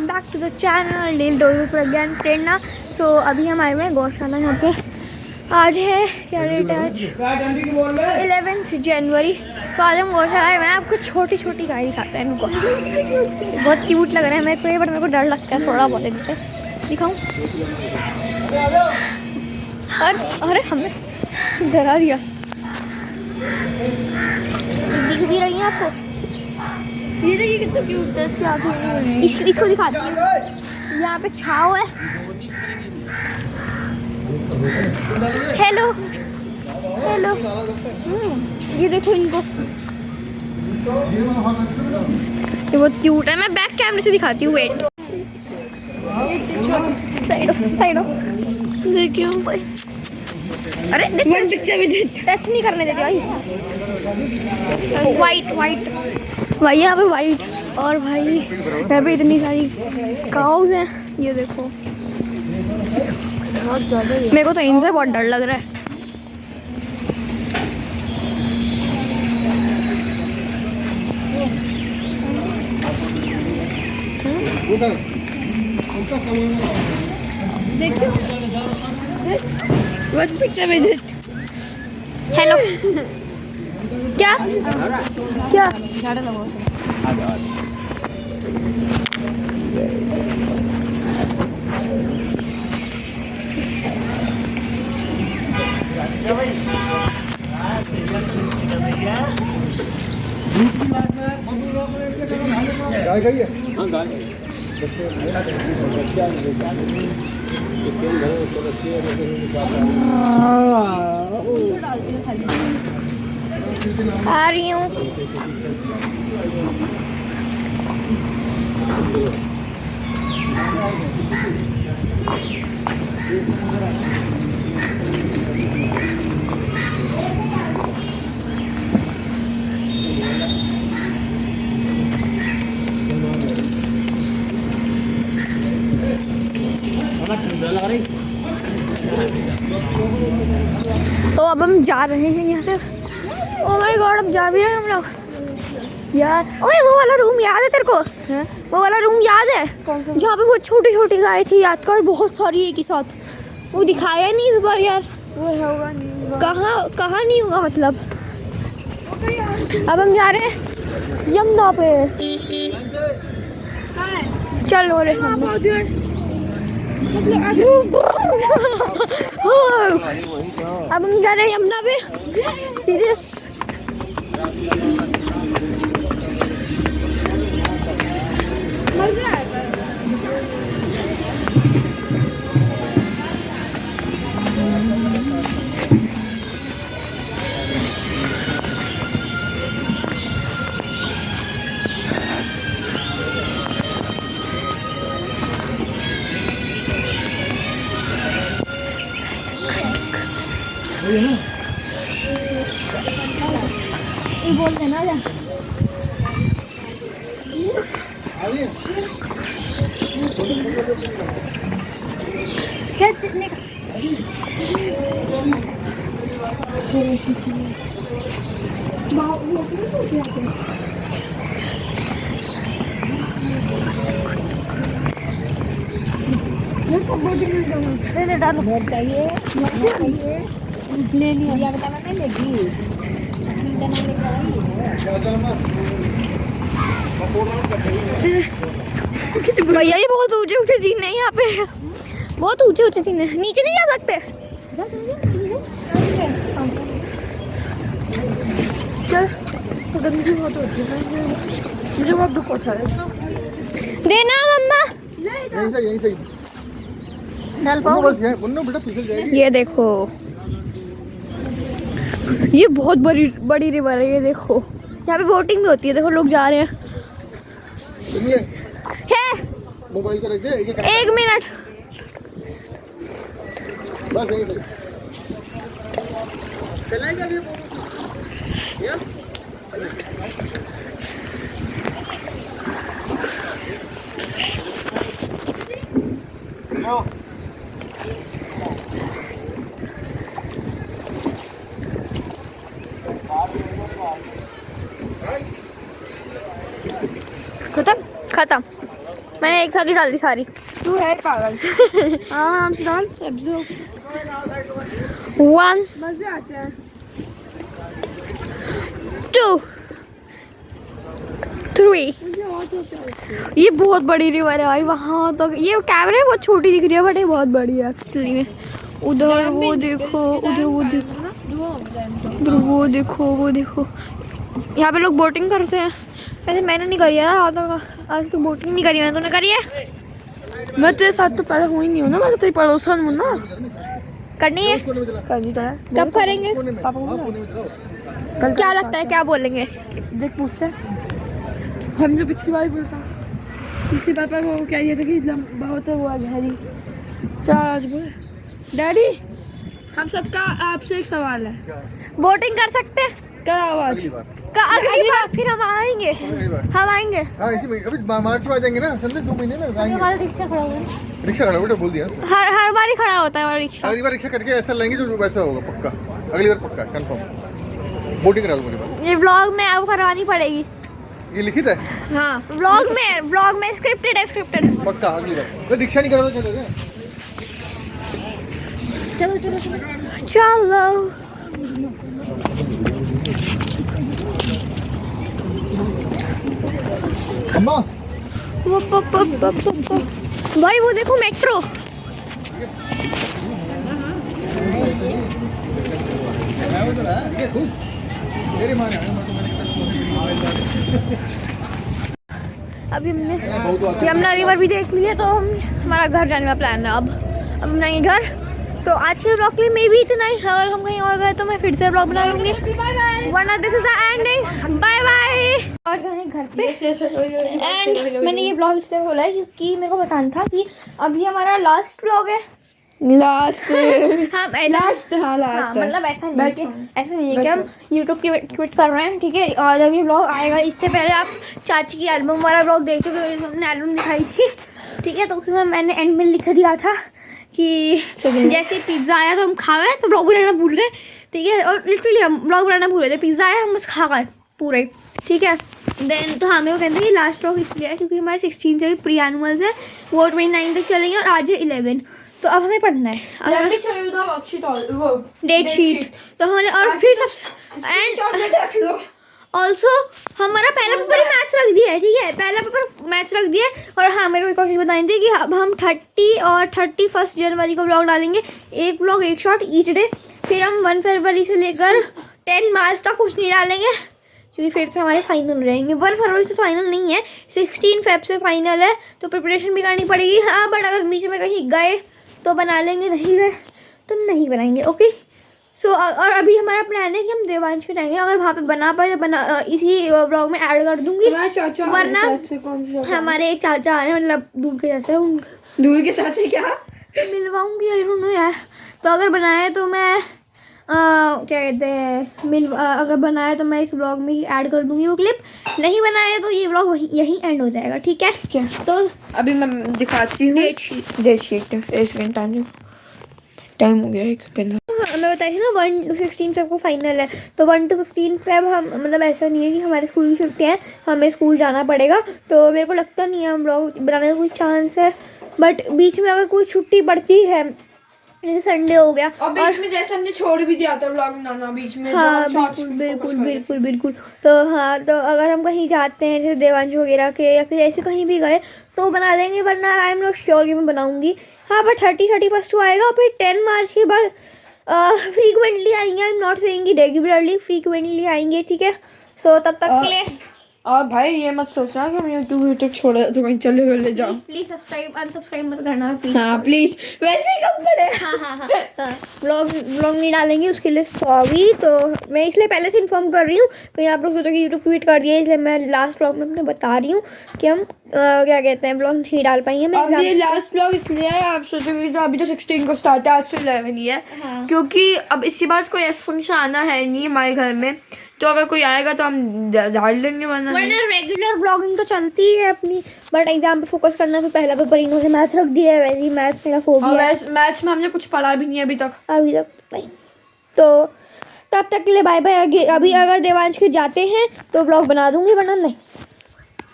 Back to the channel लिल डोरी प्रज्ञान प्रेरणा। सो अभी हम आए हुए हैं गौशाला। यहाँ पे आज है क्या डेट है, आज 11 जनवरी। तो आज हम गौशाला आए हुए हैं। आपको छोटी छोटी गाय दिखाते हैं इनको, बहुत क्यूट लग रहा है मेरे को ये, बट मेरे को डर लगता है थोड़ा बहुत इनसे। दिखाऊँ? अरे हमने डरा दिया। दिख भी रही है आपको? ये देखिए कितना क्यूट है, इसकी आँखें। इसको दिखाती हूँ। यहाँ पे छाव है। Hello hello. ये देखो इनको, ये बहुत क्यूट है। मैं बैक कैमरे से दिखाती हूँ। वेट, साइड देखिए। अरे पिक्चर भी टच नहीं करने देती भाई। वाइट भाई, यहाँ पे वाइट। और भाई यहाँ पे इतनी सारी काउज हैं, ये देखो। मेरे को तो इनसे बहुत डर लग रहा है। देखो व्हाट पिक्चर में दिस। हेलो क्या झाड़ा लगाओ। गाय गई है? हाँ गाय आ रही हूँ। तो अब हम जा रहे हैं यहाँ से। ओ माय गॉड, अब जा भी रहे हैं हम लोग यार। ओए वो वाला रूम याद है तेरे को? वो वाला रूम याद है जहाँ पे वो छोटी छोटी गाय थी? याद कर, बहुत सारी एक ही साथ। वो दिखाया नहीं इस बार यार। वो होगा नहीं, कहाँ नहीं होगा मतलब। अब हम जा रहे हैं यमुना पे। चल रे अब हम जा रहे हैं यमुना पे। सीरियस बोल देना जा। क्या चिकने का डालो चाहिए ले लिया नहीं लेगी भैया। ये बहुत ऊंचे ऊंचे जीने हैं यहाँ पे, बहुत ऊंचे ऊंचे जीने। नीचे नहीं जा सकते। चल गंदगी बहुत होती है, मुझे बहुत दुख होता है। देना मम्मा, यहीं से डाल पाओ। ये देखो, ये बहुत बड़ी रिवर है। ये देखो यहाँ पे बोटिंग भी होती है। देखो लोग जा रहे हैं। मोबाइल को रख दे। 1 मिनट बस यहीं से चलेगा भी खत्म। मैंने एक साथ ही डाल दी सारी। तू है पागल। आराम से डाल, एब्जॉर्ब। 1 मजे आते हैं। 2 3। ये बहुत बड़ी रिवर है भाई, वहाँ तक ये कैमरे में बहुत छोटी दिख रही है बट ये बहुत बड़ी है एक्चुअली में। उधर वो देखो, उधर वो देखो, उधर वो देखो, वो देखो। यहाँ पे लोग बोटिंग करते हैं। वैसे मैंने नहीं करी है ना, आज तो बोटिंग नहीं करी। मैंने तूने करी है? मैं तेरे साथ तो पैदा हुई नहीं हूँ ना, मैं तो तेरी पड़ोसन हूँ ना। करनी है? करनी तो है। कब करेंगे? पापा को कल क्या लगता है, क्या बोलेंगे? देख पूछते हम जो पिछली बार बोलता, पिछली बार पर वो कह दिया था कि बहुत वो गहरी। चल आज बोले डैडी, हम सबका आपसे एक सवाल है। बोटिंग कर सकते हैं? क्या आवाज? अगली बार फिर हम आएंगे। हम आएंगे। हाँ इसी में अभी मार्च में आ जाएंगे ना, समझे 2 महीने में आएंगे। रिक्शा खड़ा हुआ है। रिक्शा खड़ा बेटा, बोल दिया। हर बार ही खड़ा होता है हमारा रिक्शा। अगली बार रिक्शा करके ऐसा लेंगे जो वैसा होगा पक्का। अगली बार पक्का कंफर्म बोटिंग करा दूंगा। ये व्लॉग में आपको करवानी पड़ेगी। ये लिखित है हाँ व्लॉग में स्क्रिप्टेड है, स्क्रिप्टेड। पक्का। अगली बार रिक्शा नहीं करा तो चलेगा। चलो अम्मा भाई वो देखो मेट्रो। मेरी माँ अभी हमने यमुना रिवर भी देख लिया, तो हमारा घर जाने का प्लान है। अब हम जाएंगे घर। सो आज के ब्लॉग के लिए मे भी इतना ही। अगर हम कहीं और गए तो मैं फिर से ब्लॉग बना लूँगी, वरना this is the ending. Bye bye. और गए घर पे। एंड मैंने ये ब्लॉग इसलिए बोला है क्योंकि मेरे को बताना था कि अभी हमारा लास्ट ब्लॉग है। लास्ट हाँ लास्ट मतलब ऐसा नहीं है कि हम यूट्यूब की क्विट कर रहे हैं, ठीक है। और जब ये ब्लॉग आएगा, इससे पहले आप चाची की एल्बम वाला ब्लॉग देख चुके हो, हमने एल्बम दिखाई थी, ठीक है। तो उसमें मैंने एंड में लिख दिया था कि जैसे पिज़्ज़ा आया तो हम खा गए, तो ब्लॉग बनाना भूल गए, ठीक है। और लिटरली हम ब्लॉग बनाना भूल गए थे, पिज़्ज़ा आया हम बस खा गए पूरे, ठीक है। देन तो हमें वो कहते हैं कि लास्ट ब्लॉग इसलिए है क्योंकि हमारे 16 से प्री एनुअल्स है, वो 29 तक चलेंगे और आज है 11। तो अब हमें पढ़ना है डेट शीट। तो हमने और फिर सब एंड ऑल्सो हमारा पहला पेपर ही मैथ्स रख दिया है, ठीक है। पहला पेपर मैथ्स रख दिया है। और हाँ मेरे को कोशिश बताई थी कि अब हम 30 और 31 जनवरी को ब्लॉग डालेंगे, एक ब्लॉग एक शॉट ईच डे। फिर हम 1 फरवरी से लेकर 10 मार्च तक कुछ नहीं डालेंगे क्योंकि फिर से हमारे फाइनल रहेंगे। 1 फरवरी से फाइनल नहीं है, 16 फेब से फाइनल है, तो प्रिपरेशन भी करनी पड़ेगी। हाँ बट अगर बीच में कहीं गए तो बना लेंगे, नहीं गए तो नहीं बनाएंगे, ओके। सो और अभी हमारा प्लान है कि हम देवांश के जाएंगे, अगर वहाँ पे बना पाए इसी ब्लॉग में ऐड कर दूंगी, वरना हमारे एक चाचा आ रहे हैं, मतलब दूर के चाचा, दूर के चाचा क्या मिलवाऊंगी, आई डोंट नो यार। तो अगर बनाए तो मैं क्या कहते हैं अगर बनाए तो मैं इस ब्लॉग में ही ऐड कर दूंगी वो क्लिप, नहीं बनाए तो ये ब्लॉग यहीं एंड हो जाएगा, ठीक है। तो अभी मैं दिखाती हूँ डेट शीट। एक मिनट टाइम हो गया एक पहले। मैं बताई थी ना 1 to 16 फेब को फाइनल है, तो 1 to 15 फेब हम मतलब ऐसा नहीं है कि हमारे स्कूल की छुट्टी है, हमें स्कूल जाना पड़ेगा। तो मेरे को लगता नहीं है हम ब्लॉग बनाने का कोई चांस है, बट बीच में अगर कोई छुट्टी पड़ती है, जैसे संडे हो गया और बीच में जैसे हमने छोड़ भी दिया था ब्लॉग बनाना बीच में। हाँ बिल्कुल। तो हाँ तो अगर हम कहीं जाते हैं जैसे देवांश वगैरह के या फिर ऐसे कहीं भी गए तो बना देंगे, वरना आई एम नॉट श्योर कि मैं बनाऊंगी। हाँ बट 30-31 को आएगा, फिर 10 मार्च के बाद फ्रीक्वेंटली आएंगे। I am not saying regularly, frequently आएंगे, ठीक है। सो तब तक के लिए और भाई ये मत सोचना कि हम यूट्यूब छोड़ तो कहीं चले हुए ले जाओ। प्लीज सब्सक्राइब अनसब्सक्राइब मत करना प्लीज। हाँ प्लीज, वैसे ही कम पड़े। हाँ ब्लॉग नहीं डालेंगे उसके लिए सॉरी। तो मैं इसलिए पहले से इन्फॉर्म कर रही हूँ, कहीं आप लोग सोचो कि यूट्यूब ट्वीट कर दिया, इसलिए मैं लास्ट ब्लॉग में अपने बता रही हूँ कि हम क्या कहते हैं ब्लॉग नहीं डाल पाएंगे। मैं अब ये लास्ट ब्लॉग इसलिए है, आप सोचोगे तो अभी तो 16 को स्टार्ट है, आज तो 11 ही है। हाँ। क्योंकि अब इसी बात कोई ऐसा फंक्शन आना है नहीं हमारे घर में, तो अगर कोई आएगा तो हम डाल लेंगे, वरना रेगुलर ब्लॉगिंग तो चलती है अपनी, बट एग्जाम पे फोकस करना। तो पहला पेपर इन्होंने मैथ्स रख दिया है, वैसे ही मैथ्स मेरा फोबिया है। मैथ्स में हमने कुछ पढ़ा भी नहीं है अभी तक नहीं। तो तब तक के लिए बाय बाय। अभी अगर देवांश के जाते हैं तो ब्लॉग बना दूंगी, वरना नहीं।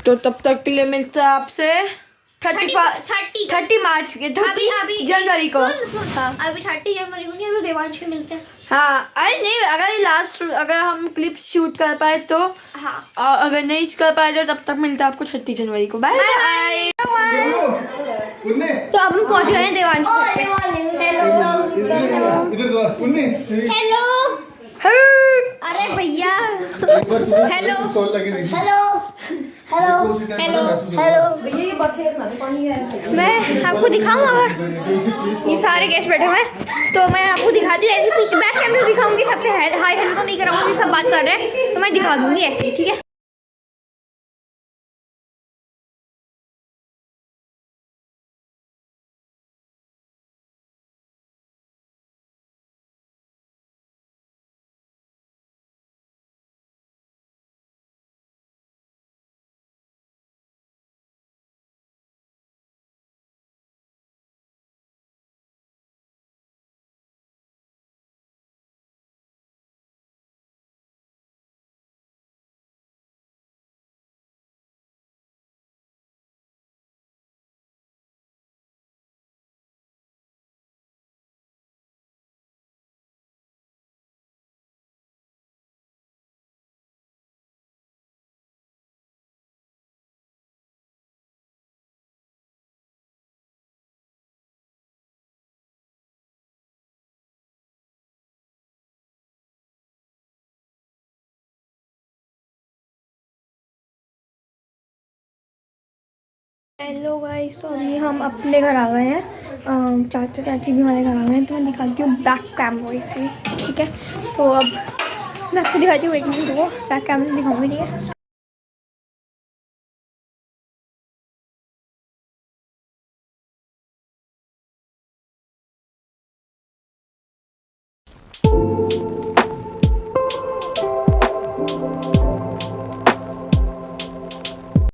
तो तब तक के लिए मिलते हैं आपसे 30 मार्च के अभी अभी जनवरी को। हाँ अभी 30 जनवरी को नहीं, अभी देवांश के मिलते हैं। हाँ, अरे नहीं, अगर हम क्लिप शूट कर पाए तो, हाँ और अगर नहीं कर पाए तो तब तक मिलता है आपको 30 जनवरी को। Bye bye. तो अब हम पहुंच गए हैं देवांश पे। हेलो अरे भैया हेलो मैं आपको दिखाऊं, अगर ये सारे गेस्ट बैठे हुए हैं तो मैं आपको दिखाती हूँ ऐसे, पीछे बैक कैमरे दिखाऊंगी, सबसे हाई हेलो तो नहीं कराऊंगी, सब बात कर रहे हैं तो मैं दिखा दूंगी ऐसे, ठीक है। हेलो गाइस, तो अभी हम अपने घर आ गए हैं, चाचा चाची भी हमारे घर आ गए हैं, तो मैं दिखाती हूँ बैक कैमरे से, ठीक है। तो अब मैं आपको दिखाती हूँ, एक मिनट रुको, बैक कैमरे दिखाऊंगी, ठीक है।